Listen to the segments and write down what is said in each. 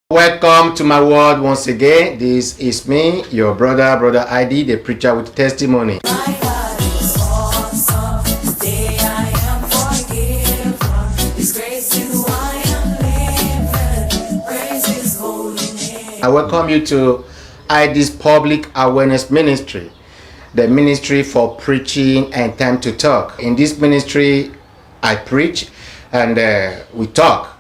Welcome to my world once again. This is me, your brother ID, the preacher with testimony. My God is awesome. Today I am forgiven. His grace is why I'm living. Praise His holy name. I welcome you to ID's Public Awareness Ministry, the ministry for preaching and time to talk. In this ministry, I preach and we talk.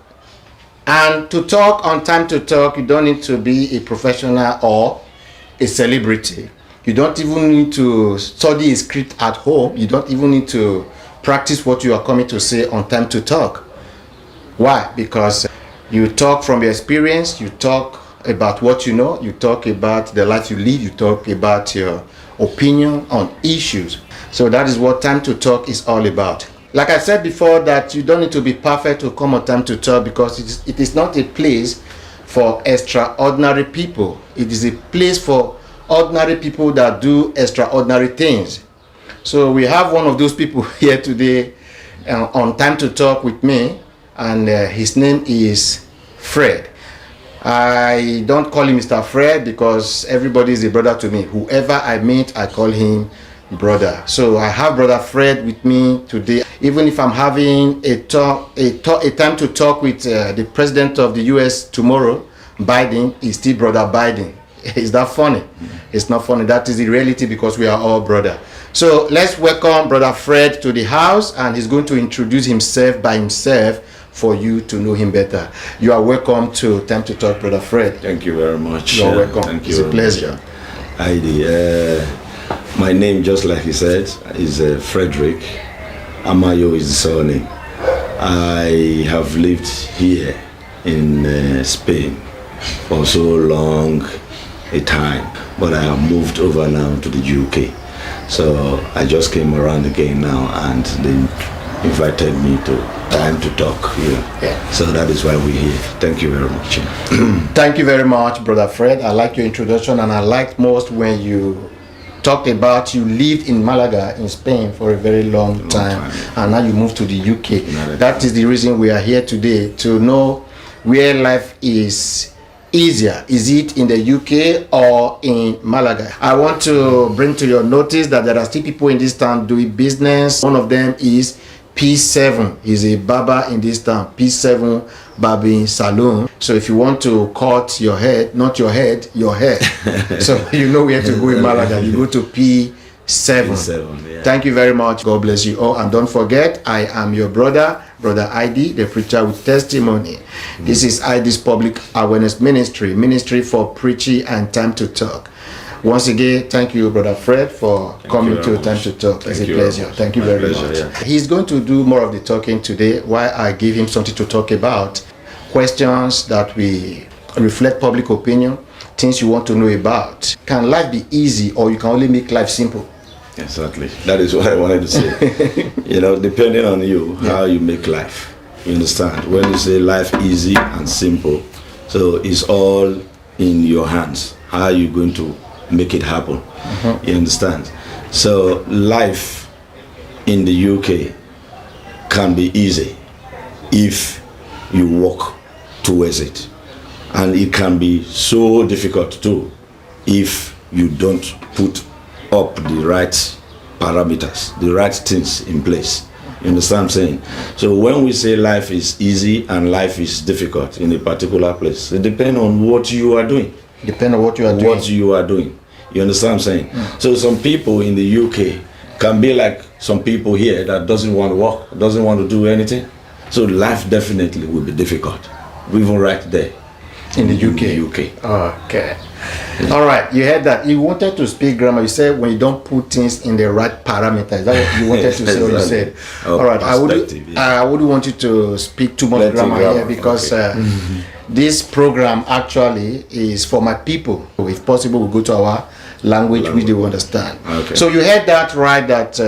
And to talk on time to talk, you don't need to be a professional or a celebrity. You don't even need to study a script at home. You don't even need to practice what you are coming to say on time to talk. Why? Because you talk from your experience, you talk about what you know, you talk about the life you live, you talk about your opinion on issues. So that is what time to talk is all about. Like I said before, that you don't need to be perfect to come on time to talk, because it is not a place for extraordinary people. It is a place for ordinary people that do extraordinary things. So we have one of those people here today on time to talk with me, and his name is Fred. I don't call him Mr. Fred because everybody is a brother to me. Whoever I meet, I call him brother. So I have brother Fred with me today. Even if I'm having a time to talk with the president of the US tomorrow, Biden, is still brother Biden. Is that funny? It's not funny. That is the reality, because we are all brother. So let's welcome brother Fred to the house, and he's going to introduce himself by himself for you to know him better. You are welcome to Time to Talk, brother Fred. Thank you very much. You're welcome. Thank It's you. a pleasure. Heidi, my name, just like he said, is Frederick. Amayo is the surname. I have lived here in Spain for so long a time, but I have moved over now to the UK. So I just came around again now, and they invited me to Time to Talk here. Yeah. So that is why we're here. Thank you very much. Thank you very much, brother Fred. I like your introduction, and I liked most when you talked about you lived in Malaga in Spain for a very long time, and now you moved to the UK. That is the reason we are here today, to know where life is easier. Is it in the UK or in Malaga? I want to bring to your notice that there are still people in this town doing business. One of them is P7. He's a barber in this town. P7 Barbing Salon. So if you want to cut your head, not your head, your hair, so you know where to go in Malaga, you go to P7. P7, yeah. Thank you very much. God bless you all. And don't forget, I am your brother ID, the preacher with testimony. This is ID's Public Awareness Ministry for preaching and time to talk. Once again, thank you, brother Fred, for coming to Time to Talk. It's a pleasure. Thank you very much. Yeah. He's going to do more of the talking today, while I give him something to talk about. Questions that we reflect public opinion, things you want to know about. Can life be easy, or you can only make life simple? Exactly. That is what I wanted to say. Depending on you, how you make life. You understand? When you say life easy and simple, so it's all in your hands. How are you going to make it happen? You understand? So life in the UK can be easy if you work towards it, and it can be so difficult too if you don't put up the right parameters, the right things in place. You understand what I'm saying? So when we say life is easy and life is difficult in a particular place, it depends on what you are doing. Depend on what you are doing. What you are doing. You understand what I'm saying? So some people in the UK can be like some people here that doesn't want to work, doesn't want to do anything. So life definitely will be difficult, even right there. In the UK. Okay. All right. You heard that. You wanted to speak grammar. You said when you don't put things in the right parameters. That what you wanted to say. What you said. All right. I wouldn't want you to speak too much grammar here, because this program actually is for my people. If possible, we'll go to our language which they will understand. Okay. So you heard that right, that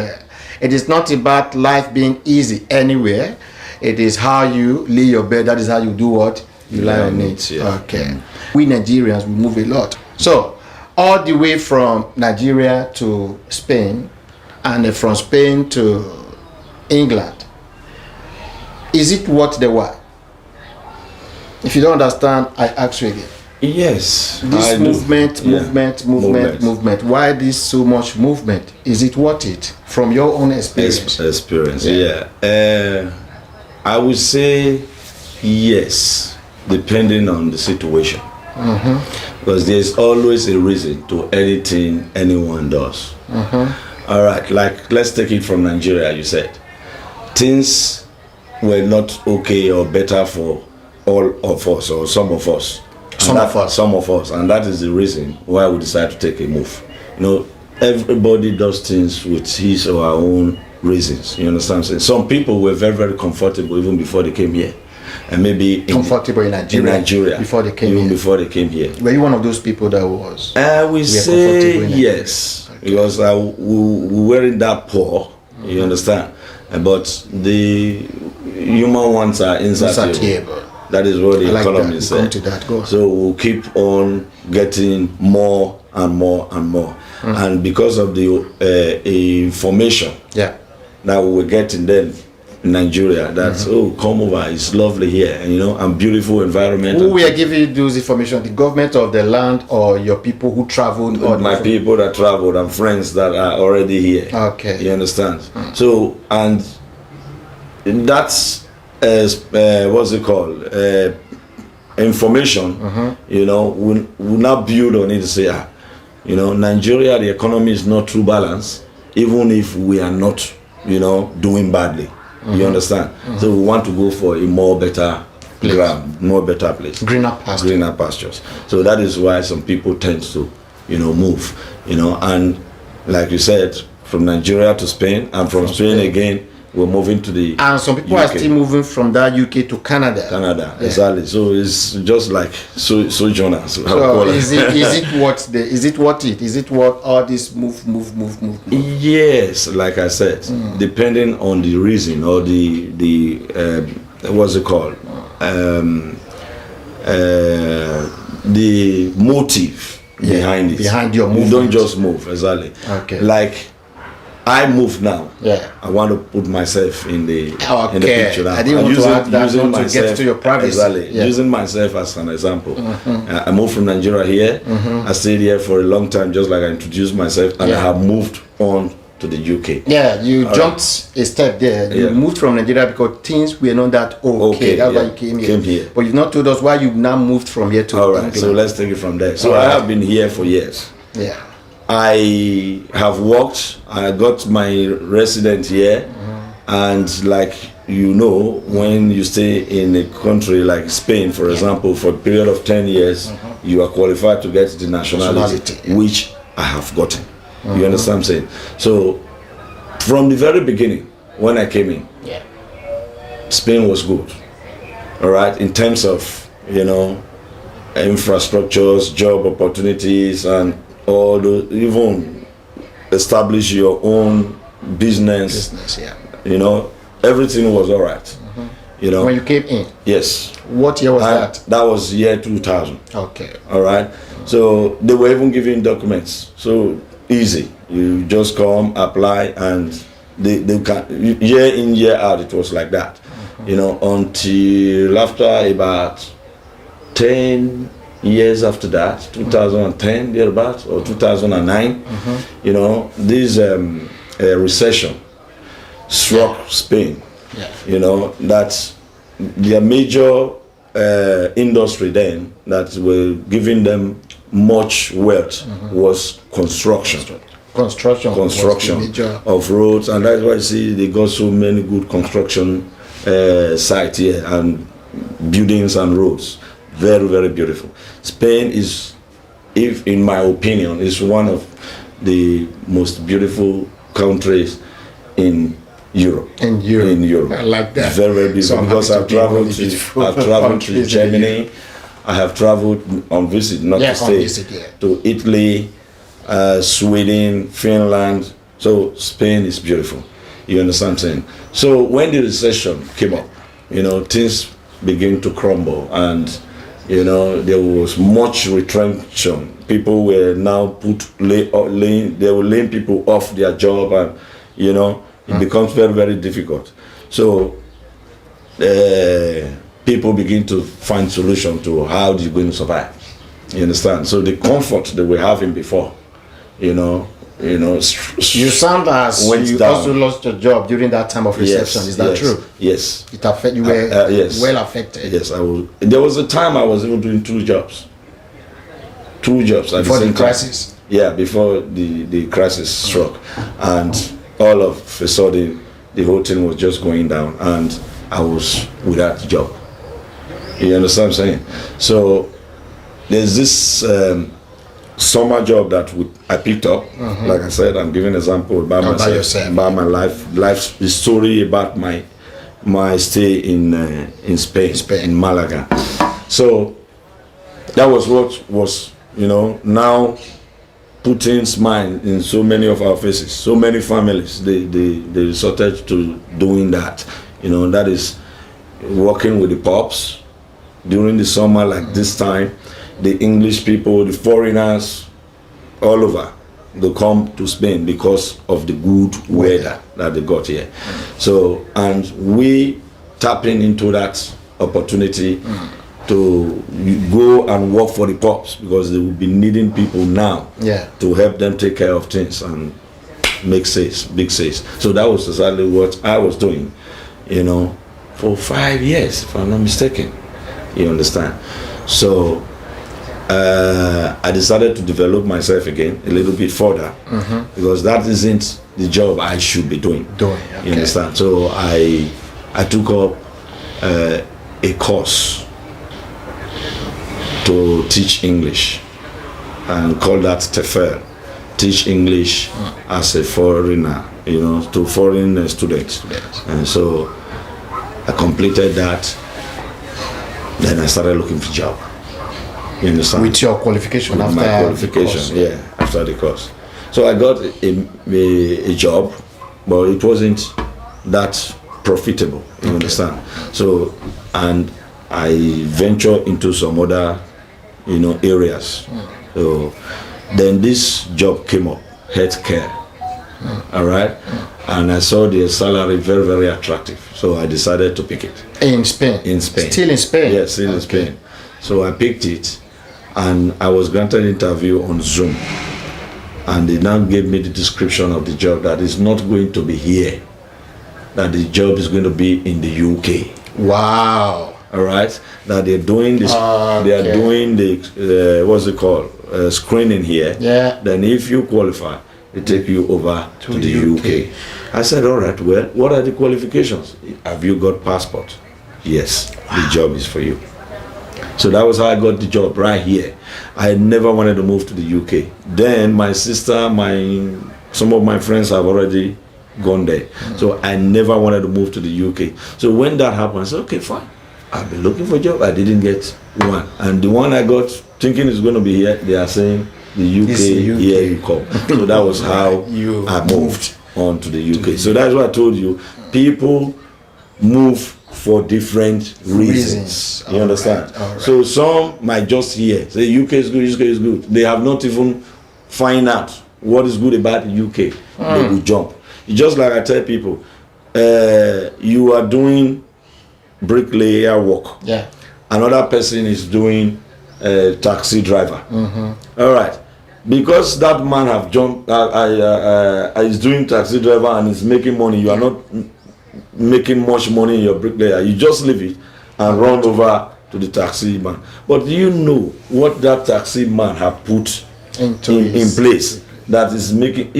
it is not about life being easy anywhere. It is how you lay your bed. That is how you do what? You lie on it. Yeah. Okay. We Nigerians, we move a lot. So all the way from Nigeria to Spain, and from Spain to England, is it what they were? If you don't understand, I ask you again. Yes. This I do. movement, Yeah. movement. Why this so much movement? Is it worth it from your own experience? Experience, yeah. I would say yes, depending on the situation. Because there's always a reason to anything anyone does. All right, like let's take it from Nigeria, you said. Things were not okay or better for all of us or some of us. Some of us, and that is the reason why we decided to take a move. You know, everybody does things with his or her own reasons. You understand what I'm saying? Some people were very, very comfortable even before they came here, and maybe Comfortable in Nigeria before they came even here. before they came here. Were you one of those people that was? I will comfortable say in Nigeria? yes, because we weren't that poor. You understand? But the human ones are insatiable. That is what the I like economy that. said. Come to that. Go on. So we'll keep on getting more and more and more. And because of the information Yeah. that we were getting then in Nigeria, that oh, come over, it's lovely here, and you know, and beautiful environment. Who were giving you those information? The government of the land or your people who traveled? Or My people that traveled and friends that are already here. Okay. You understand? So, and that's what's it called? Information. You know, we now build on it to say, you know, Nigeria, the economy is not true balance, even if we are not, you know, doing badly. You understand? So we want to go for a more better ground, more better place. Greener pasture. Greener pastures. So that is why some people tend to, you know, move, you know, and like you said, from Nigeria to Spain, and from Spain again, we're moving to the And some people UK. are still moving from that UK to Canada. Canada, Yeah. exactly. So it's just like sojourners. So is it worth all this move? Yes, like I said, depending on the reason or the what's it called, the motive behind it. Behind your You movement. don't just move, exactly. Okay. Like I move now. Yeah. I want to put myself in the Okay. picture now. I didn't I'm want to ask that, not to get to your privacy. Exactly. Yeah. Using myself as an example. I moved from Nigeria here. I stayed here for a long time, just like I introduced myself, and I have moved on to the UK. Yeah, you jumped a step there. You Yeah. moved from Nigeria because things were not that okay. That's why you came here. But you've not told us why you now moved from here to All right, England. so let's take it from there. So All I right. have been here for years. Yeah. I have worked. I got my resident here, and like you know, when you stay in a country like Spain, for example, for a period of 10 years, you are qualified to get the nationality, Nationality, yeah. which I have gotten. You understand what I'm saying? So, from the very beginning, when I came in, Yeah. Spain was good. All right, in terms of, you know, infrastructures, job opportunities, and all the, even establish your own business. Yeah. You know, everything was all right. You know, When you came in, yes. what year was And that? that was year 2000. Okay. All right. So they were even giving documents. So easy. You just come, apply, and they can, year in, year out, it was like that. You know, until after about 10 years after that, 2010, thereabouts, or 2009, you know, this recession struck Spain. Yeah. You know, that their major industry then that were giving them much wealth was construction Construction was the major- of roads, and that's why you see they got so many good construction sites here and buildings and roads. Very, very beautiful. Spain is, if in my opinion, is one of the most beautiful countries in Europe. In Europe. In Europe. I like that. Very, very beautiful. So I'm Because happy I've to be in traveled one of the to beautiful I've traveled to countries in Germany. I have traveled on visit, not Yeah, to on stay, visit, yeah. to Italy, Sweden, Finland. So Spain is beautiful. You understand what I'm saying? So when the recession came up, you know, things began to crumble, and you know there was much retrenchment. People were now they were laying people off their job, and you know it becomes very, very difficult. So people begin to find solution to how you're going to survive. You understand? So the comfort that we having before, You sound as went you down. also lost your job during that time of recession. Is that yes, true? Yes. It affect you were Yes. well affected. Yes, I was. There was a time I was even doing 2 jobs. 2 jobs at Before the the same time. crisis. Yeah, before the crisis struck, and all of a sudden the whole thing was just going down, and I was without a job. You understand what I'm saying? So there's this summer job that I picked up. Like I said, I'm giving an example about myself, yourself. about my life, the story about my stay in Spain, in Malaga. So that was what was, now putting smile in so many of our faces. So many families, they resorted to doing that. That is working with the pubs during the summer, like this time. The English people, the foreigners, all over, they come to Spain because of the good weather that they got here. So, and we tapping into that opportunity to go and work for the pubs, because they will be needing people now to help them take care of things and make sales, big sales. So that was exactly what I was doing, for 5 years, if I'm not mistaken. You understand? So I decided to develop myself again a little bit further, because that isn't the job I should be doing. You understand? So I took up a course to teach English, and call that TEFL, teach English as a foreigner, to foreign students. And so I completed that. Then I started looking for a job. You understand? With your qualification, With after my qualification, the course. after the course. So I got a job, but it wasn't that profitable. You understand? So, and I ventured into some other, areas. So then this job came up, healthcare. All right, and I saw the salary very, very attractive. So I decided to pick it. In Spain. In Spain. Still in Spain. Yes, still in Spain. So I picked it, and I was granted an interview on Zoom, and they now gave me the description of the job, that is not going to be here, that the job is going to be in the UK. Wow. All right, that they're doing this. They are doing the what's it called, screening here. Yeah. Then if you qualify, they take you over to the UK. I said, all right. Well, what are the qualifications? Have you got passport? Yes. The job is for you. So that was how I got the job right here. I never wanted to move to the UK. Then my sister, some of my friends have already gone there. So I never wanted to move to the UK. So when that happened, I said, okay, fine. I've been looking for a job. I didn't get one. And the one I got, thinking it's going to be here, they are saying the UK, here you come. So that was how I moved on to the UK. So that's what I told you. People move for different reasons. You understand? Right. So some might just hear, say UK is good, UK is good. They have not even find out what is good about the UK. They will jump. It's just like I tell people, you are doing bricklayer work. Yeah. Another person is doing taxi driver. All right. Because that man have jumped, is doing taxi driver and is making money, you are not making much money in your bricklayer. You just leave it and run over to the taxi man. But do you know what that taxi man have put in place that is making?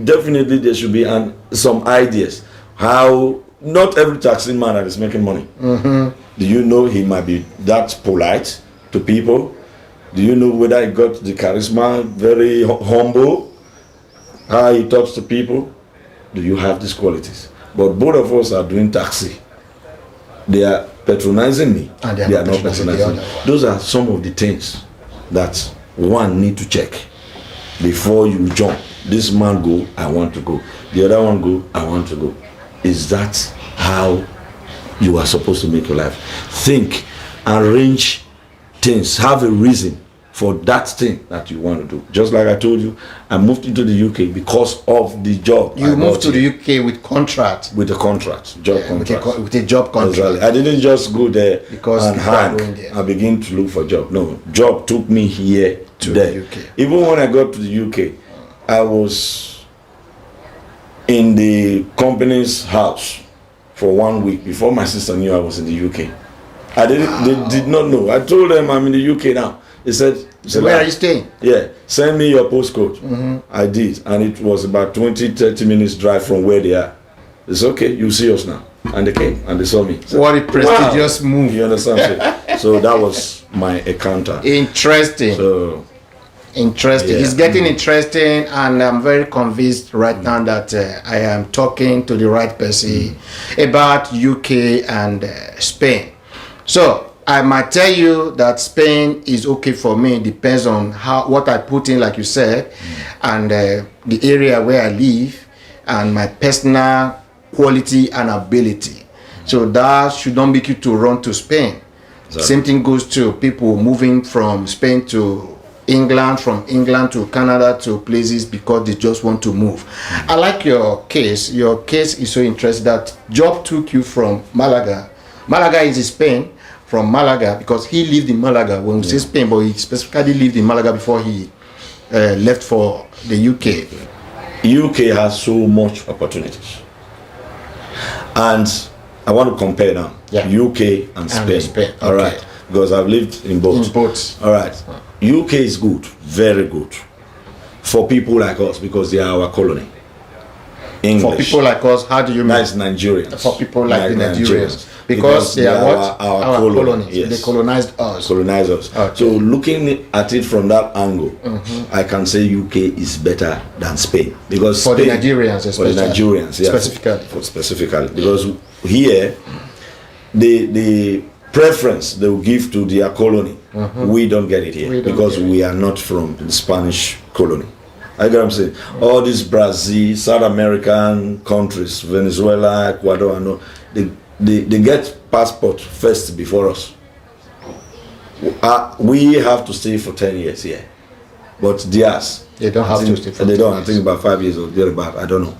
Definitely there should be some ideas how. Not every taxi man that is making money. Do you know he might be that polite to people? Do you know whether he got the charisma, very humble, how he talks to people? Do you have these qualities? But both of us are doing taxi. They are patronizing me. And they are not patronizing me. Those are some of the things that one need to check before you jump. This man go, I want to go. The other one go, I want to go. Is that how you are supposed to make your life? Think, arrange things, have a reason for that thing that you want to do. Just like I told you, I moved into the UK because of the job. You moved to the UK with contract. With a contract, job contract. With a job contract. Exactly. I didn't just go there Because and people are hang going there. and begin to look for job. No, job took me here To there. the UK. Even when I got to the UK, I was in the company's house for 1 week before my sister knew I was in the UK. They did not know. I told them I'm in the UK now. They said, Where are you staying? Yeah, send me your postcode. I did, and it was about 20-30 minutes drive from where they are. It's okay, you see us now. And they came and they saw me. Said, What a prestigious move. You understand? So that was my encounter. Interesting. So Interesting. Yeah. It's getting interesting, and I'm very convinced right now that I am talking to the right person about UK and Spain. So I might tell you that Spain is okay for me. It depends on what I put in, like you said, and the area where I live, and my personal quality and ability. So that should not make you to run to Spain. Exactly. Same thing goes to people moving from Spain to England, from England to Canada, to places because they just want to move. I like your case. Your case is so interesting that job took you from Malaga. Malaga is in Spain. From Malaga, because he lived in Malaga when we say Spain, but he specifically lived in Malaga before he left for the UK. UK has so much opportunities, and I want to compare now. Yeah. UK and Spain. Spain, All okay. right, because I've lived in both. In both. All right, UK is good, very good, for people like us because they are our colony. English. For people like us, how do you mean? That's Nigerians. For people like the Nigerians. Because Because they are they what? are our colony, yes. They colonized us. Colonizers. Okay. So looking at it from that angle, I can say UK is better than Spain because For the Spain, Nigerians, for the especially. Nigerians, yeah, specifically because here the preference they will give to their colony, we don't get it here We don't because get it. we are not from the Spanish colony. I get what I'm saying. All these Brazil, South American countries, Venezuela, Ecuador, and all, they get passport first before us. We have to stay for 10 years here, but theirs, They don't have to stay for they 10 don't. I years. think about 5 years or thereabout. I don't know.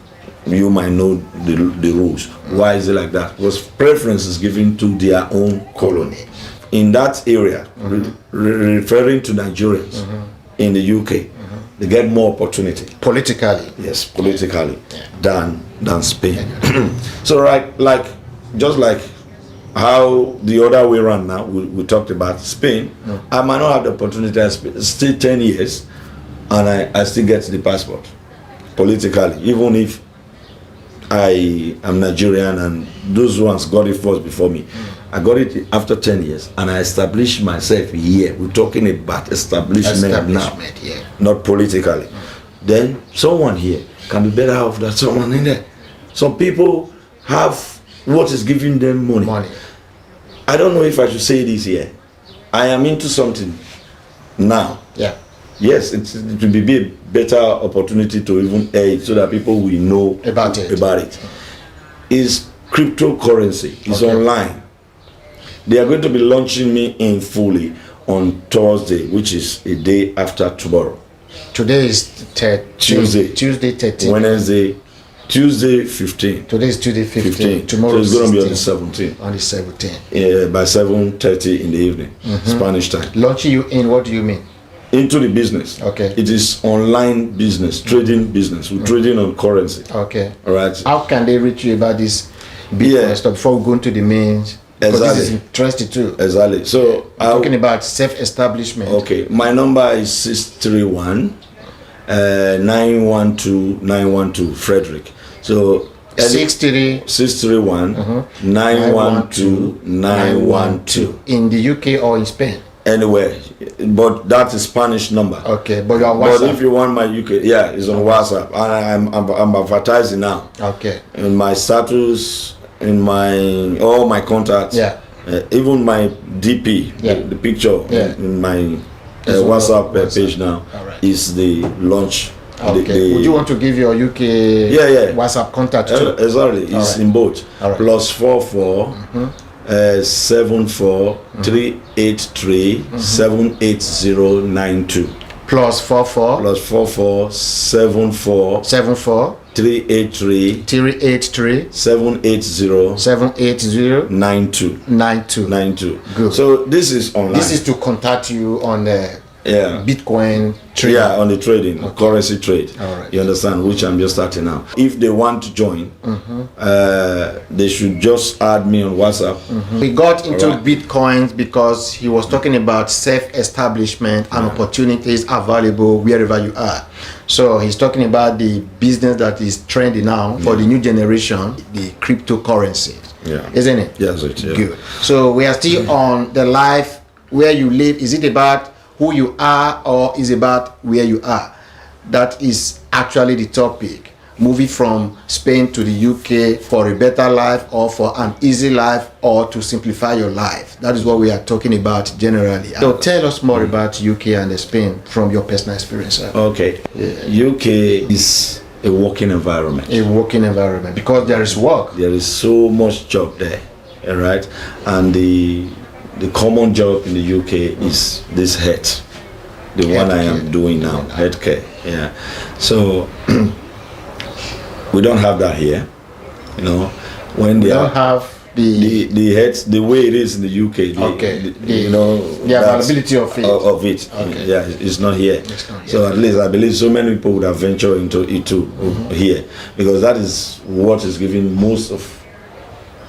You might know the rules. Why is it like that? Because preference is given to their own colony. In that area, referring to Nigerians in the UK, they get more opportunity. Politically. Yes, politically than Spain. So just like how the other way around now we talked about Spain, I might not have the opportunity to stay 10 years and I still get the passport politically, even if I am Nigerian and those ones got it first before me. I got it after 10 years and I established myself here. We're talking about establishment now, yeah. not politically. Then someone here can be better off than someone in there. Some people have what is giving them money. I don't know if I should say this here. I am into something now. Yeah. Yes, it will be a better opportunity to even air it so that people will know About it. Is cryptocurrency. It's Okay. online. They are going to be launching me in fully on Thursday, which is a day after tomorrow. Today is Tuesday. Tuesday 13. Wednesday, Tuesday 15. Today is Tuesday 15. 15. Tomorrow So it's going to be on the 16. 17th. On the 17th. By 7:30 in the evening, Spanish time. Launching you in, what do you mean? Into the business. Okay. It is online business, trading business. We're trading on currency. Okay. All right. How can they reach you about this Bitcoin stuff before we go into the mains? Because this is Exactly. interesting too. Exactly. So Talking about self-establishment. okay, my number is 631 912 912 Frederick. So 631 912 912 In the UK or in Spain? anywhere, but that's a Spanish number. Okay, but you're on But WhatsApp. if you want my UK, yeah, it's on WhatsApp, and I'm advertising now. Okay. In my status, in my all my contacts, Yeah. even my DP, Yeah. the picture Yeah. in my It's on WhatsApp WhatsApp. page now Alright. is the launch. Okay. Would you want to give your UK Yeah. WhatsApp contact too? Exactly, it's Alright. in both. Alright. +44 +44 383 78092. Plus 44 +44 74 74 383 383 780 780 92. 92. Good. So this is online. This is to contact you on the yeah. Bitcoin trade. Yeah, on the trading, currency trade. All right. You understand? Which I'm just starting now. If they want to join, they should just add me on WhatsApp. We got into Alright. Bitcoins because he was talking about self-establishment and opportunities available wherever you are. So he's talking about the business that is trendy now for the new generation, the cryptocurrency. Yeah. Isn't it? Yes, it. Yeah. Good. So we are still on the life where you live. Is it about who you are or is it about where you are? That is actually the topic. Moving from Spain to the UK for a better life or for an easy life or to simplify your life. That is what we are talking about generally. So tell us more about UK and Spain from your personal experience. Sir. Okay. UK is a working environment. A working environment because there is work. There is so much job there, all right? And the common job in the UK is this health, the one I am doing now, healthcare. Yeah. So we don't have that here, you know. When We they don't have the health, the way it is in the UK, you know, the availability of it. Okay. Yeah, it's not here. It's not here. So at least I believe so many people would have ventured into it too here, because that is what is giving most of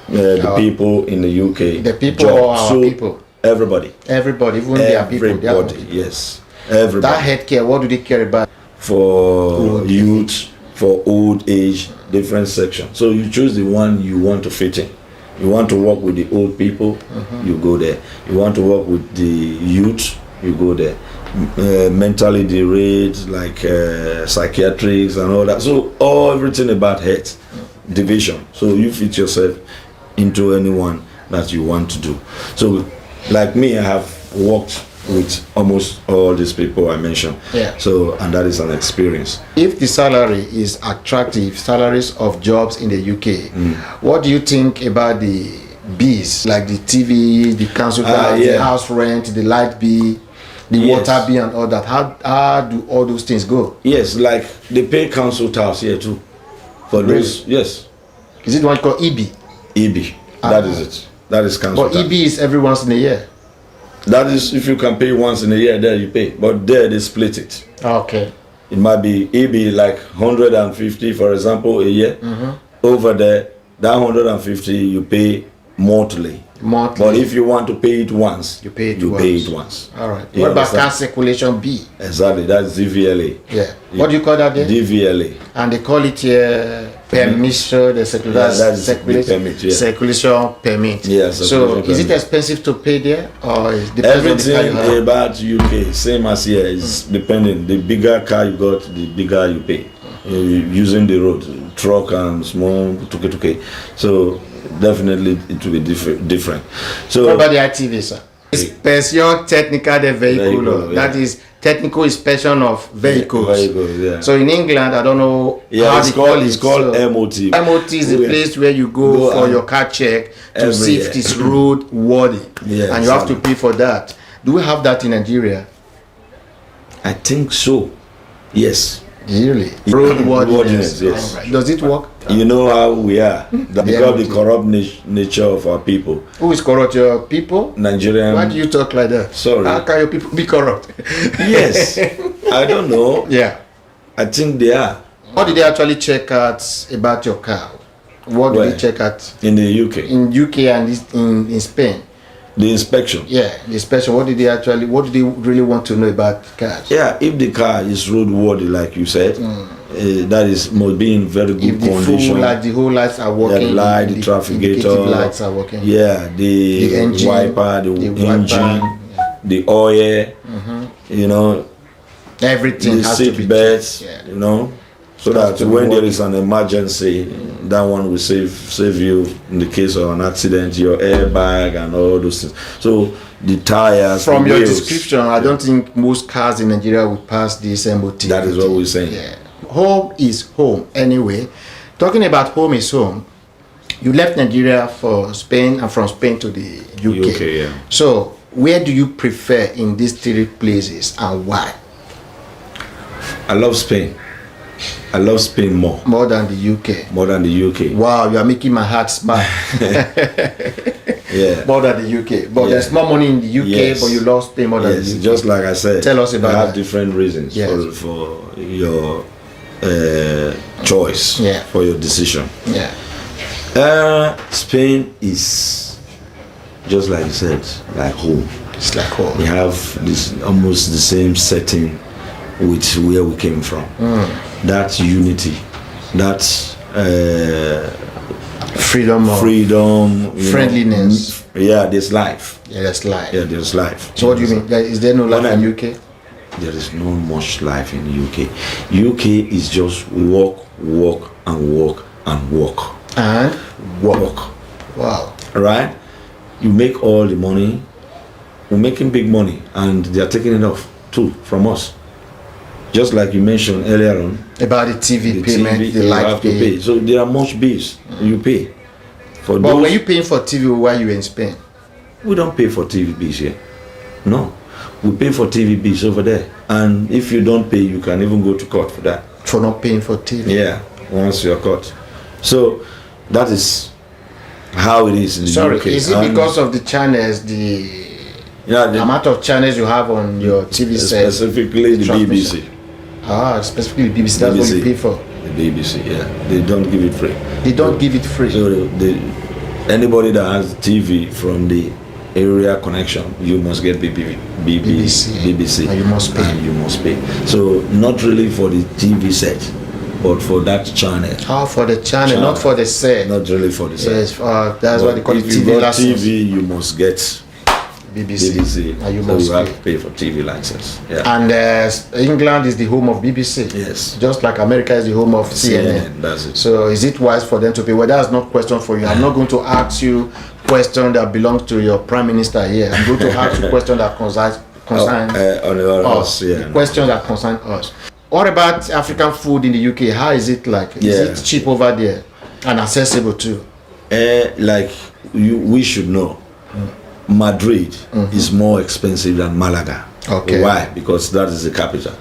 the people in the UK The people job. or our So people? everybody, Everybody, even their people. Their everybody, people. yes, everybody. That healthcare, what do they care about? For youth, for old age, different section. So you choose the one you want to fit in. You want to work with the old people, you go there. You want to work with the youth, you go there. Mentally derailed, like psychiatrics and all that. So everything about health division. So you fit yourself into anyone that you want to do. So like me, I have worked with almost all these people I mentioned. Yeah. So, and that is an experience. If the salary is attractive, salaries of jobs in the UK, what do you think about the bills, like the TV, the council tax, the house rent, the light bill, the water bill and all that? How do all those things go? Yes, like they pay council tax here too. For those, yes. Is it one called EB? EB, that is it. That is council But tax. EB is every once in a year. That is if you can pay once in a year, there you pay. But there they split it. Okay. It might be EB like 150, for example, a year. Over there, that 150 you pay monthly. Monthly. But if you want to pay it once, You pay it you once. pay it once. All right. You What about understand? car circulation B? Exactly, that's DVLA. Yeah. What do you call that then? DVLA. And they call it permission, the circulation, that is the permit, yeah. circulation permit. Yeah, So circulation is it permit. expensive to pay there, or it depends on the car Everything you have? about UK, same as here, is depending. The bigger car you got, the bigger you pay. Using the road, truck and small tuke. So definitely it will be different. So What about the ITV, sir? Inspection technical de vehicle. Vehicle, That yeah. is technical inspection of vehicles. Vehicles, yeah. So in England, I don't know yeah, how it's they called call it's it. called So MOT. MOT is the Yeah. place where you go for and your car check to every see year. if it's road worthy, Yeah, and you have to exactly. pay for that. Do we have that in Nigeria? I think so. Yes. Really? Road worthiness. Worthiness, yes. All right. Does it work? You know how we are. That because of the MOT. corrupt nature of our people. Who is corrupt? Your people? Nigerian. Why do you talk like that? Sorry. How can your people be corrupt? Yes. I don't know. Yeah. I think they are. What did they actually check out about your car? What did Where? they check out In the UK. in UK and in Spain? The inspection. Yeah, the inspection. What do they really want to know about cars? Yeah, if the car is roadworthy, like you said, that is must be in very good If the condition. the whole lights are The working, light, the indicative trafficator, lights are working. Yeah, the engine, wiper, the the wiper, engine, the oil. You know, Everything the has to be seat belts. checked. Yeah. You know, so Has that to be when there working. is an emergency, that one will save you in the case of an accident, your airbag and all those things. So the tires. From the your wheels, description, I don't think most cars in Nigeria will pass this MOT. That is what we're saying. Yeah. Home is home anyway. Talking about home is home, You left Nigeria for Spain and from Spain to the UK. UK, yeah. So where do you prefer in these three places and why? I love Spain. I love Spain more. More than the UK. More than the UK. Wow, you are making my heart smile. Yeah. More than the UK. But Yeah. there's more money in the UK, Yes. but you love Spain more than Yes, the UK. just like I said. Tell us about I have that. different reasons Yes. for your choice, Yeah. for your decision. Yeah. Spain is just like you said, like home. It's like home. We have this almost the same setting with where we came from. That unity, that Freedom of freedom, you friendliness. know, yeah, there's life. Yeah, that's life. Yeah, there's life. So what do you mean? Is there no life When in I- UK? There is no much life in the UK. UK is just walk, walk, and walk, and walk. And Walk. wow. Right? You make all the money. We're making big money, and they are taking it off too from us. Just like you mentioned earlier on, About the TV the payment, TV, the you light have to pay. pay. So there are much bills you pay. For But those, were you paying for TV while you were in Spain? we don't pay for TV bills here. No, we pay for TV bills over there. And if you don't pay, you can even go to court for that. For not paying for TV? Yeah, once you're caught. So that is how it is in the Sorry, UK. is it And, because of the channels, the yeah, the, amount of channels you have on your TV set? specifically the transmission? BBC. Ah, specifically BBC, that's what you BBC. pay for. The BBC, yeah. They don't give it free. They don't give it free. So anybody that has TV from the area connection, you must get BBC. And you must pay. And you must pay. So not really for the TV set, but for that channel. Ah, for the channel, not for the set. Not really for the set. Yes, that's why they call it If you TV got license. TV, you must get BBC. And you So must you have pay. to pay for TV license. Yeah. And England is the home of BBC. Yes. Just like America is the home of CNN. CNN, that's it. So is it wise for them to pay? Well, that's not question for you. I'm not going to ask you question that belongs to your prime minister here. I'm going to ask you question that concern on us. us, yeah. Question that concern us. What about African food in the UK? How is it like? Is Yeah. it cheap over there and accessible too? Like we should know, Madrid is more expensive than Malaga. Okay. Why? Because that is the capital.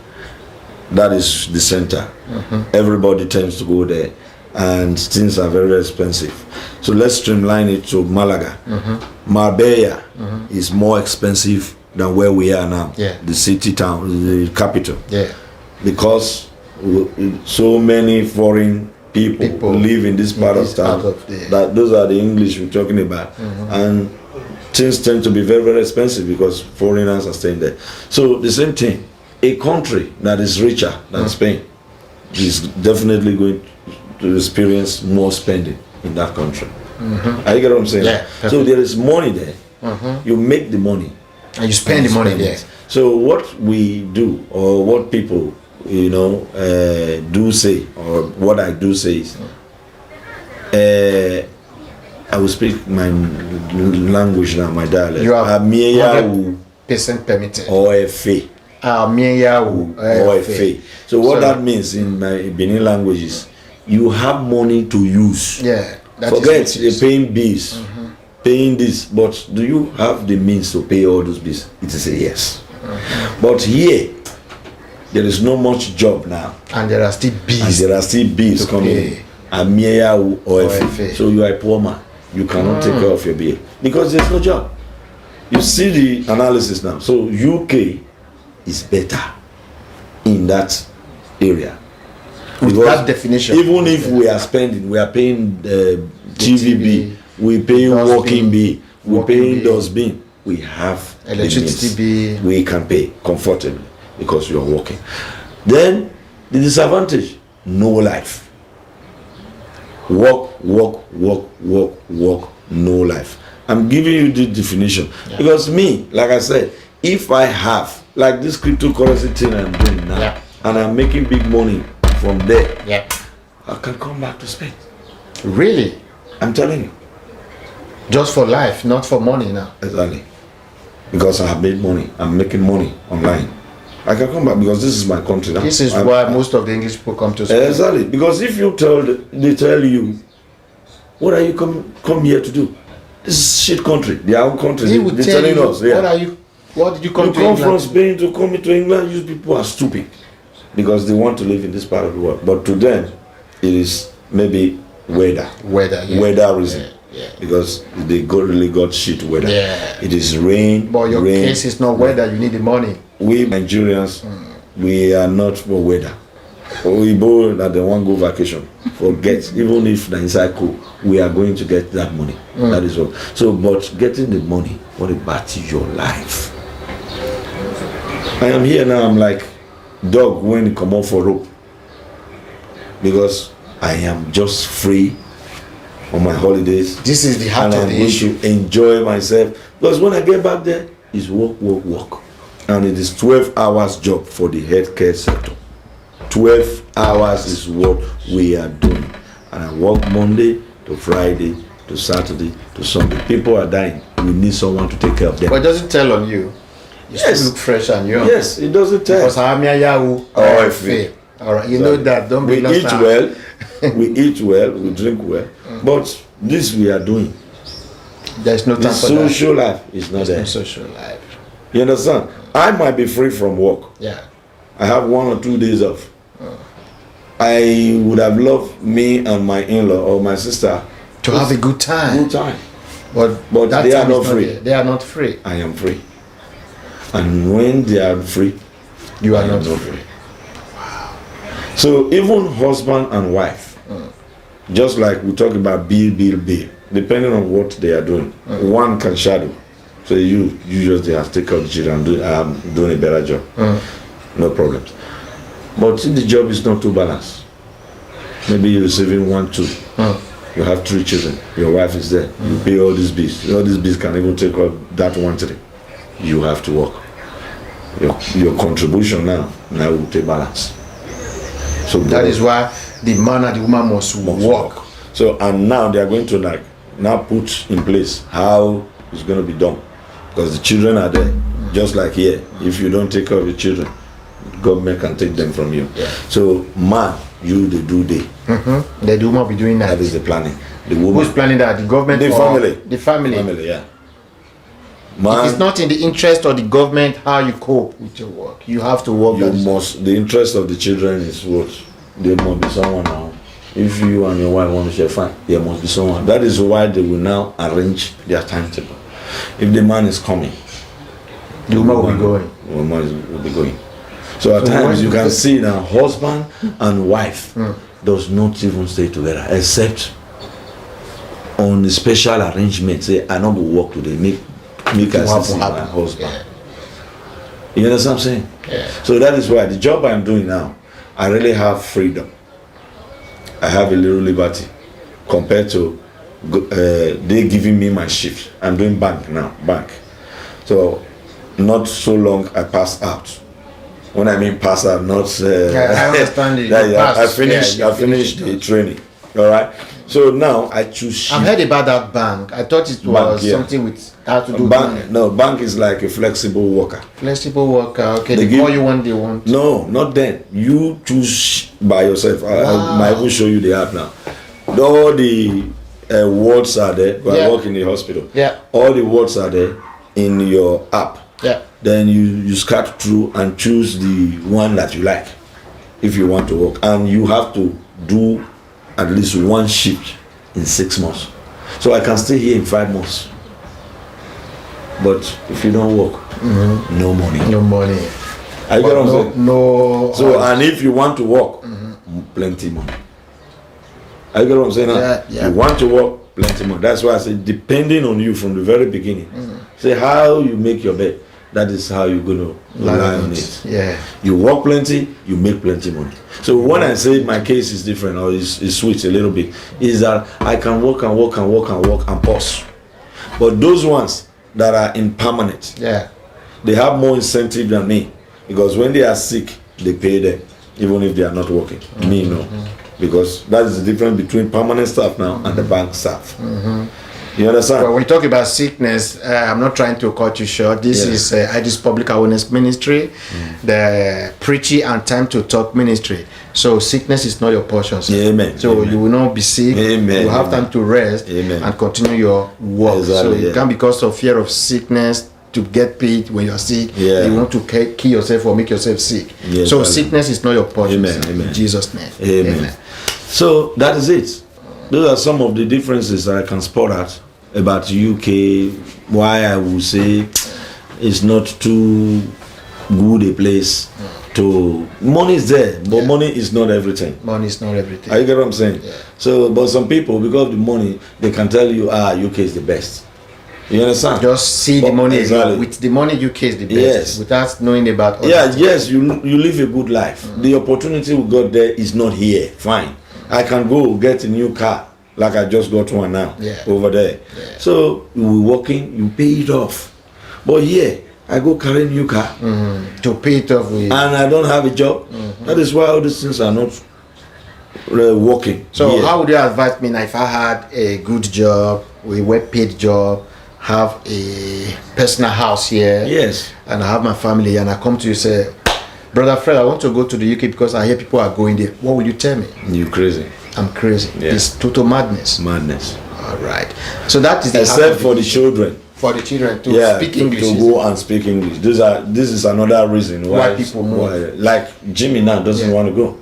That is the center. Everybody tends to go there, and things are very expensive. So let's streamline it to Malaga. Marbella is more expensive than where we are now. Yeah. The city town, the capital. Yeah. Because so many foreign people live in this part of this town. part of the- That those are the English we're talking about, and things tend to be very, very expensive because foreigners are staying there. So the same thing, a country that is richer than Spain is definitely going to experience more spending in that country. I get what I'm saying? Yeah, So perfect. there is money there. You make the money. And you spend the money Spend there. it. So what we do, or what people, do say, or what I do say is, I will speak my language now, my dialect. You are Amieyawu 100% permitted. Oefe. Oefe. So what that means in my Benin language is, you have money to use. Yeah. that is Forget what it is. paying bills, paying this, but do you have the means to pay all those bills? It is a yes. But here, there is no much job now, And there are still and bees. there are still bills To coming pay. in. Amieyawu Oefe. Oefe. So you are a poor man. You cannot take care of your bill because there's no job. You see the analysis now. So UK is better in that area. With Because that definition. even if we are spending, we are paying TV TV, bill, we paying dustbin, walking bill, we walking paying bill. dustbin. We have the Electricity means. bill. We can pay comfortably because you are working. Then the disadvantage: no life. Work, no life. I'm giving you the definition because me, like I said, if I have like this cryptocurrency thing I'm doing now, Yeah. and I'm making big money from there, Yeah. I can come back to Spain. Really? I'm telling you, Just for life, not for money now. exactly, because I have made money. I'm making money online. I can come back because this is my country now. This is I'm- why most of the English people come to Spain. Exactly, because if you they tell you What are you come here to do? This is shit country. Their own country. He would They're tell telling you, us. Yeah. what did you come You to come England? from Spain to come to England. You people are stupid because they want to live in this part of the world. But to them, it is maybe weather. Weather reason. Yeah. Because they really got shit weather. Yeah. It is rain. But your rain, case is not weather, you need the money. We Nigerians, we are not for weather. We both that they want to go vacation. Forget, even if the inside cool, we are going to get that money. That is all. So, but getting the money, what about your life? I am here now, I'm like dog when you come off for rope. Because I am just free on my holidays. This is the heart and of I'm the going issue. to enjoy myself. Because when I get back there, it's work. And it is 12 hours job for the healthcare sector. 12 hours is what we are doing. And I work Monday to Friday to Saturday to Sunday. People are dying. We need someone to take care of them. But it doesn't tell on you. You Yes. still look fresh and young. Yes, it doesn't tell. Because Hamiyahu I feel. Alright, you know that. Don't We be lost eat now. well, we eat well, we drink well. But this we are doing. There's no The time for social life is not that. there. No social life. You understand? I might be free from work. Yeah. I have 1 or 2 days off. I would have loved me and my in-law or my sister To have a good time. good time. But that they are time is not free. there. They are not free. I am free. And when they are free, You are I not am free. So even husband and wife, just like we talk about bill, depending on what they are doing, one can shadow. So you just they have to take out the children and I'm doing a better job. No problems. But if the job is not too balanced, maybe you're receiving 1, 2. You have 3 children. Your wife is there. You pay all these bills. All these bills can even take out that 1, 3. You have to work. Your contribution now will take balance. So That is why the man and the woman must work. So and now they are going to now put in place how it's going to be done, because the children are there, just like here. If you don't take care of your children, government can take them from you. Yeah. So man, you the do day. The woman be doing that. That is the planning. The woman, Who's planning that? The government the or family, the family. yeah. It Man, is not in the interest of the government how you cope with your work. You have to work. you that is- must. The interest of the children is what there must be someone now. If you and your wife want to share, fine. There must be someone. That is why they will now arrange their timetable. If the man is coming, the woman will be going. the woman will be going. So at So times when you you can get- see that husband and wife does not even stay together except on a special arrangement. Say I not go work today. Make It will us see my happen. husband. Yeah. You understand what I'm saying? Yeah. So that is why the job I'm doing now, I really have freedom. I have a little liberty compared to they giving me my shift. I'm doing bank now, bank. So not so long I pass out. When I mean pass out, not I understand it. that, You yeah, pass. Yeah, I finished the training. All right. So now I choose shift. I've heard about that bank. I thought it was Bank, yeah. something with how to do Bank, with no, bank is like a flexible worker. flexible worker. Okay, They they give- call you when they want. No, not then. You choose by yourself. I might even show you the app now. All the words are there. I Yeah. work in the hospital. Yeah. All the words are there in your app. Yeah. Then you scat through and choose the one that you like if you want to work. And you have to do at least 1 shift in 6 months. So I can stay here in 5 months. But if you don't work, no money. No money. I get what I'm no, saying? no. So and if you want to work, plenty money. I get what I'm saying now? Yeah. You want to work, plenty money. That's why I say depending on you from the very beginning. Say how you make your bed. That is how you're gonna rely on it. Yeah. You work plenty, you make plenty money. So when I say my case is different or is switch a little bit, is that I can work and pause. But those ones that are in permanent, Yeah. they have more incentive than me, because when they are sick they pay them even if they are not working. Me no, because that is the difference between permanent staff now and the bank staff. You understand? Well, when you talk about sickness, I'm not trying to cut you short. This is ID's Public Awareness Ministry, the Preaching and Time to Talk Ministry. So sickness is not your portion, sir. Amen. So Amen. you will not be sick. Amen. You have time to rest and continue your work. Exactly, So you can't, because of fear of sickness, to get paid when you're sick. Yeah. You want to kill yourself or make yourself sick. Yes, So amen. sickness is not your portion. Amen, sir. amen. In Jesus' name. Amen. So that is it. Those are some of the differences that I can spot out about UK. Why I would say it's not too good a place to. Money is there, but money is not everything. Money is not everything. Are you get what I'm saying? Yeah. So, but some people, because of the money, they can tell you, UK is the best. You understand? Just see the But money. exactly. With the money, UK is the best. Yes. Without knowing about other Yeah, things. yes, you live a good life. The opportunity we got there is not here. Fine. I can go get a new car, like I just got one now, over there. Yeah. So you working, you pay it off. But here, I go carry a new car, To pay it off with. and I don't have a job. That is why all these things are not working. So here. how would you advise me now if I had a good job, a well-paid job, have a personal house here, Yes. and I have my family, and I come to you say, Brother Fred, I want to go to the UK because I hear people are going there. What will you tell me? You crazy. I'm crazy. Yeah. It's total madness. Madness. All right. So that is the heart Except of for the children. for the children to speak English. To go and speak English. This is another reason Why people move. like Jimmy now doesn't want to go.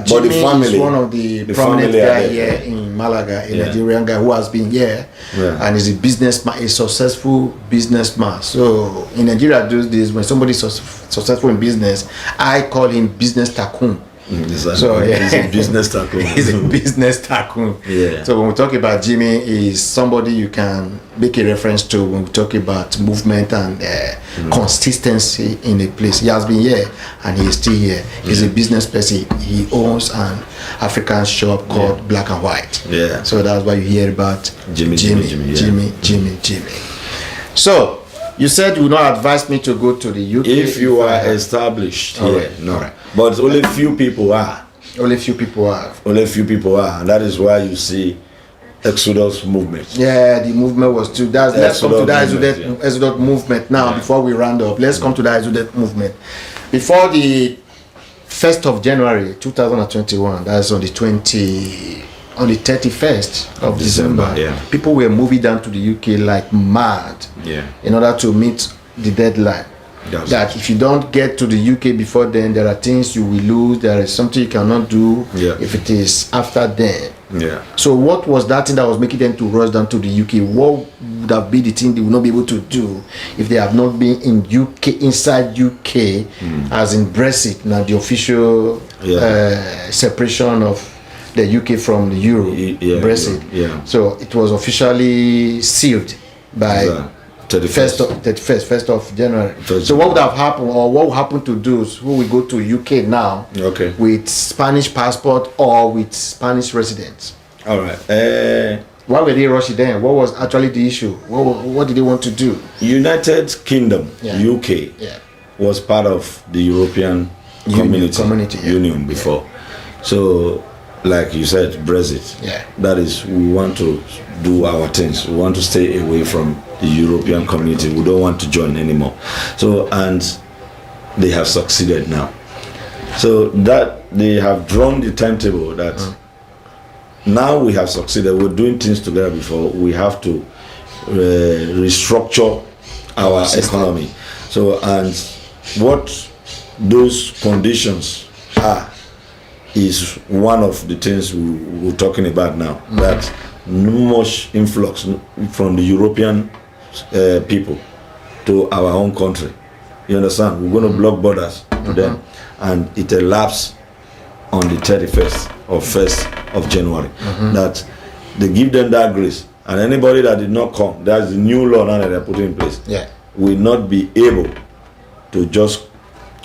Jimmy the family- is one of the the prominent family are guy there. here in Malaga, a Yeah. Nigerian guy who has been here and is a businessman, a successful businessman. So in Nigeria those days, when somebody is successful in business, I call him business tycoon. Exactly. So yeah, He's a business tycoon. He's a business tycoon. Yeah. So when we talk about Jimmy, is somebody you can make a reference to when we talk about movement and consistency in a place. He has been here and he is still here. He's a business person. He owns an African shop called Black and White. Yeah. So that's why you hear about Jimmy, Jimmy. yeah. So you said you would not advise me to go to the UK If you I are have- established All here, right, no. all right. But only few people are. Only few people have. Only few people are, and that is why you see Exodus movement. Yeah, the movement was too. Let's come to the Exodus movement now. Yeah. Before we round up, let's come to the Exodus movement. Before the 1st of January 2021, that's on the 31st of December. yeah. People were moving down to the UK like mad. Yeah. In order to meet the deadline. That's That if you don't get to the UK before then, there are things you will lose. There is something you cannot do. Yeah. If it is after then. Yeah. So what was that thing that was making them to rush down to the UK? What would have been the thing they would not be able to do if they have not been in UK, inside UK, as in Brexit, now the official separation of the UK from the Euro, Brexit. Yeah. So it was officially sealed by 1st of January. So what would have happened, or what would happen to those who will go to UK now with Spanish passport or with Spanish residents? All right. Why were they rushing then? What was actually the issue? What did they want to do? United Kingdom, UK, was part of the European Community Union before. So, like you said, Brexit. That is, we want to do our things. We want to stay away from the European community. We don't want to join anymore. So, and they have succeeded now. So that they have drawn the timetable that now we have succeeded. We're doing things together before. We have to restructure our economy. So, and what those conditions are is one of the things we're talking about now. That no much influx from the European people to our own country. You understand? We're going to block borders to them, and it elapsed on the 31st or 1st of January. That they give them that grace, and anybody that did not come, that's the new law now that they're putting in place, will not be able to just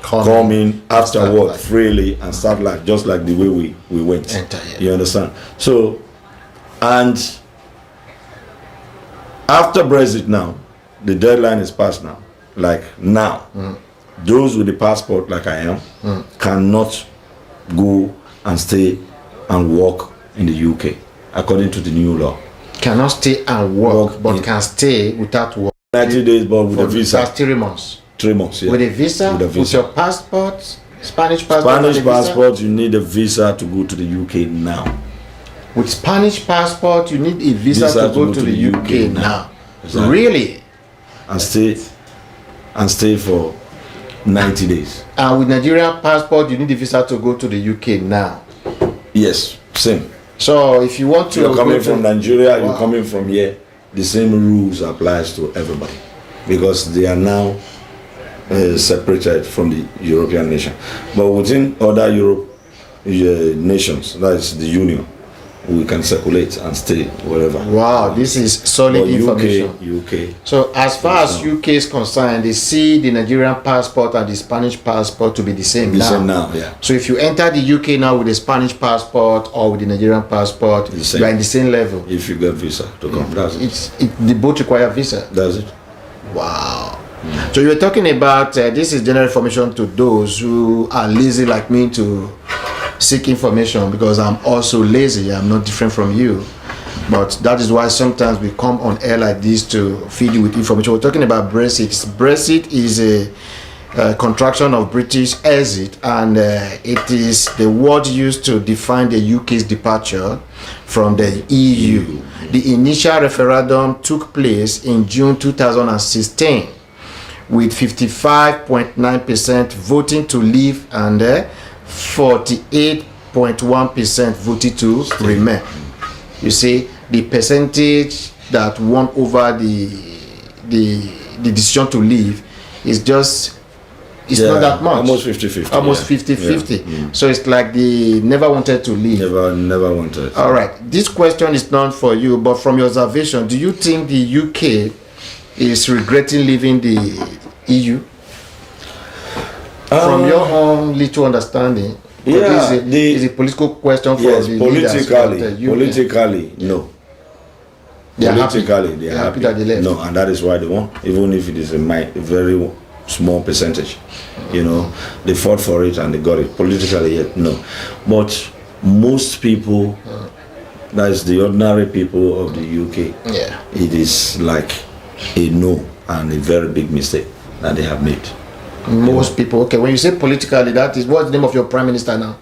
come in afterward freely and start like just like the way we went. You understand? So, and after Brexit now, the deadline is passed now. Like now, those with the passport like I am cannot go and stay and work in the UK according to the new law. Cannot stay and work, Work but in- can stay without work. 90 days, but with a visa. That's 3 months. 3 months, yeah. With a visa, With a with visa. your passport, Spanish passport. Spanish and a visa? passport, you need a visa to go to the UK now. With Spanish passport, you need a visa to go to the UK now. Exactly. Really? And stay for 90 days. And with Nigerian passport, you need a visa to go to the UK now. Yes, same. So if you want to You're coming go to- from Nigeria, Wow. you're coming from here, the same rules applies to everybody because they are now separated from the European nation. But within other Europe nations, that is the Union, we can circulate and stay wherever. Wow, this is solid But information. UK. So as far as UK is concerned, they see the Nigerian passport and the Spanish passport to be the same The now. same now, yeah. So if you enter the UK now with the Spanish passport or with the Nigerian passport, The same. you are in the same level. If you get visa to come, that's it. They both require visa. That's it. Wow. So you were talking about this is general information to those who are lazy like me to seek information, because I'm also lazy. I'm not different from you. But that is why sometimes we come on air like this to feed you with information. We're talking about Brexit. Brexit is a contraction of British exit, and it is the word used to define the UK's departure from the EU. The initial referendum took place in June 2016 with 55.9% voting to leave and 48.1% voted to remain. You see, the percentage that won over the decision to leave is just not that much. Almost 50-50. Almost yeah. 50-50. Yeah. Mm. So it's like they never wanted to leave. Never wanted. All right. This question is not for you, but from your observation, do you think the UK is regretting leaving the EU? From your own little understanding, Yeah, this is a political question for Yes, the leaders of the UK. politically, no. They are happy. Politically, they are happy. that they left. No, and that is why they won, even if it is a very small percentage. You know, they fought for it and they got it. Politically, yet no. But most people, that is the ordinary people of the UK, Yeah. it is like a no and a very big mistake that they have made. Most people. Okay, when you say politically, that is what's the name of your prime minister now?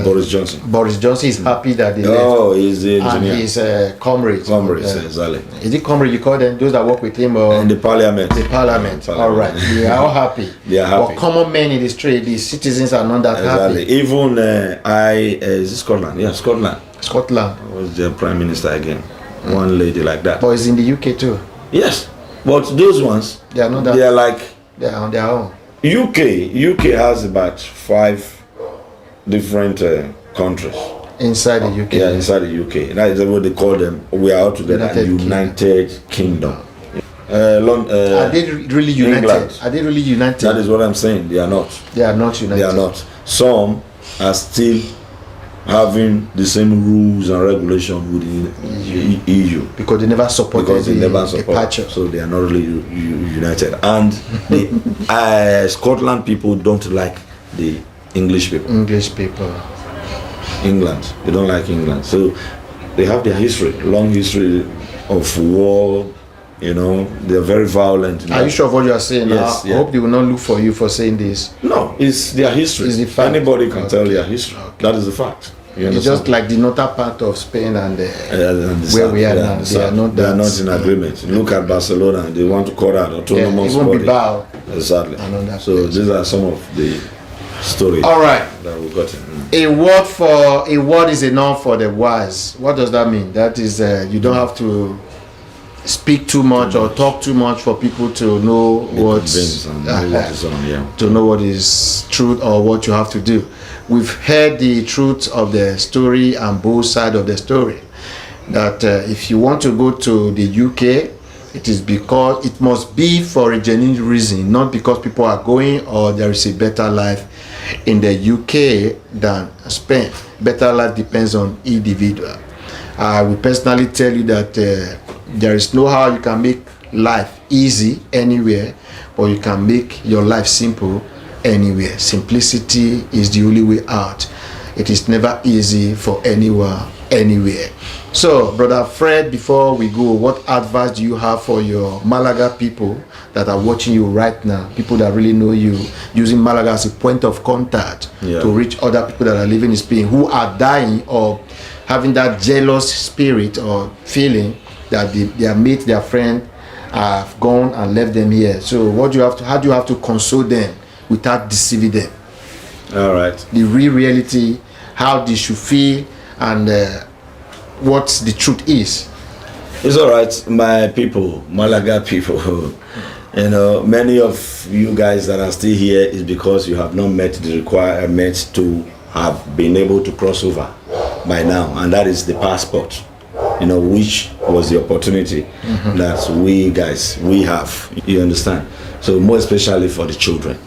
Boris Johnson. Boris Johnson is happy that they left. Oh, he's the engineer. And his comrades. Comrades, exactly. Is it comrade you call them? Those that work with him or In the parliament. the parliament? All right, they are all happy. They are happy. But common men in the street, the citizens are not that Exactly. happy. Even is it Scotland? Yeah, Scotland Scotland, was their prime minister again. One lady like that. but it's in the UK too. Yes, but those ones They are not that. they are like They are on their own. UK has about 5 different countries. Inside the UK. Yeah, inside the UK. That is what they call them. We are all together. United Kingdom. Are they really united? England. Are they really united? That is what I'm saying. They are not. They are not united. They are not. Some are still having the same rules and regulations within EU. Because they never supported Because they the never support, departure. so they are not really united. And the Scotland people don't like the English people. English people. England, they don't like England. So they have their history, long history of war. You know, they are very violent. Are you sure of what you are saying? Yes, I yeah. hope they will not look for you for saying this. No, it's their history. It's the fact. Anybody can tell Okay. their history. That is the fact. You It's understand? just like the northern part of Spain and And the where South, we are yeah, now. the They are South. not They are that- not in agreement. Look at Barcelona. They want to call that autonomous even body. Bilbao. Exactly. I know that So place. these are some of the stories All right. that we got. A word is a noun for the wise. What does that mean? That is, you don't have to speak too much or talk too much for people to know what's to know what is truth or what you have to do. We've heard the truth of the story and both sides of the story. That if you want to go to the UK, it is because it must be for a genuine reason, not because people are going or there is a better life in the UK than Spain. Better life depends on individual. I will personally tell you that there is no how you can make life easy anywhere, but you can make your life simple anywhere. Simplicity is the only way out. It is never easy for anyone, anywhere. So, Brother Fred, before we go, what advice do you have for your Malaga people that are watching you right now? People that really know you, using Malaga as a point of contact to reach other people that are living in Spain who are dying or having that jealous spirit or feeling that their mate, their friend have gone and left them here. So, how do you have to console them without deceiving them? All right. The real reality, how they should feel, and what the truth is. It's all right, my people, Malaga people. You know, many of you guys that are still here is because you have not met the requirements to have been able to cross over by now, and that is the passport. You know, which was the opportunity that we have. You understand? So more especially for the children,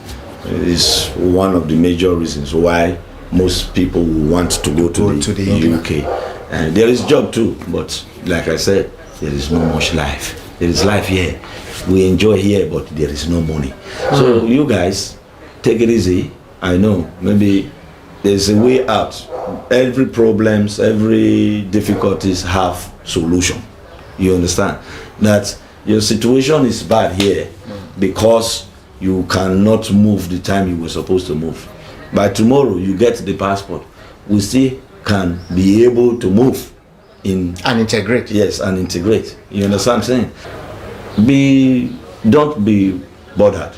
is one of the major reasons why most people want to go to the UK. And there is job too, but like I said, there is no much life. There is life here. We enjoy here, but there is no money. So you guys, take it easy. I know maybe there's a way out. Every problems, every difficulties have solution. You understand? That your situation is bad here because you cannot move the time you were supposed to move. By tomorrow, you get the passport. We still can be able to move in and integrate. Yes, and integrate. You understand what I'm saying? Don't be bothered.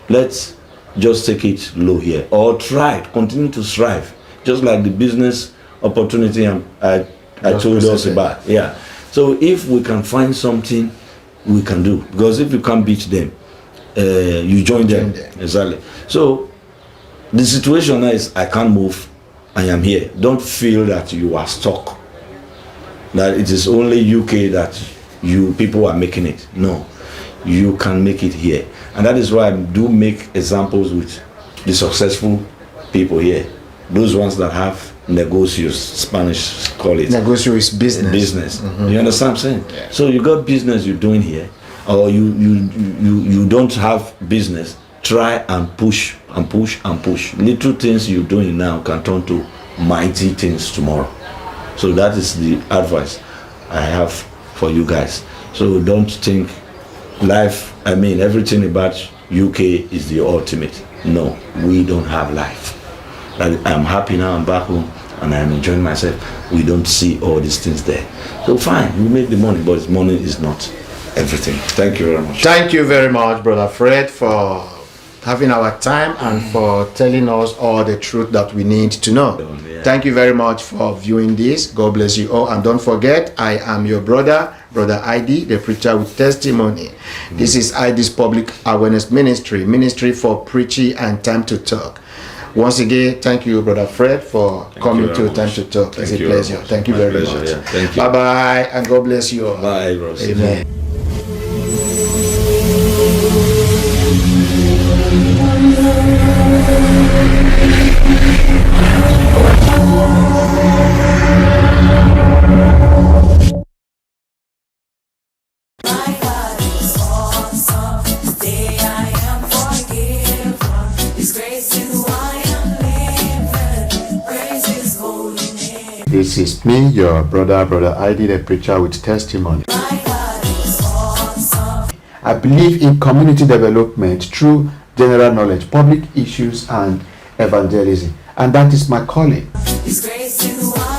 Let's just take it low here, or continue to strive, just like the business opportunity I told us about. Yeah. So if we can find something we can do, because if you can't beat them, you join them. Exactly. So the situation is I can't move. I am here. Don't feel that you are stuck. That it is only UK that you people are making it. No, you can make it here, and that is why I do make examples with the successful people here. Those ones that have negocios, Spanish call it. Negocio is business. Business. You understand what I'm saying? Yeah. So you got business you're doing here, or you don't have business. Try and push and push and push. Little things you're doing now can turn to mighty things tomorrow. So that is the advice I have for you guys. So don't think everything about UK is the ultimate. No, we don't have life. I'm happy now, I'm back home and I'm enjoying myself. We don't see all these things there. So fine, we make the money, but money is not everything. Thank you very much. Thank you very much, Brother Fred, for having our time and for telling us all the truth that we need to know. Yeah. Thank you very much for viewing this. God bless you all. And don't forget, I am your brother ID, the preacher with testimony. This is ID's Public Awareness Ministry for preaching and time to talk. Once again, thank you, Brother Fred, for coming to Time to Talk. It's a pleasure. Thank you very much. Yeah. Thank you. Bye-bye, and God bless you all. Bye, bros. Amen. My God is awesome. Today I am forgiven. His grace is who I am living. Praise His holy name. This is me, your brother ID, the preacher with testimony. My God is awesome. I believe in community development through general knowledge, public issues, and evangelism. And that is my calling. His grace is who I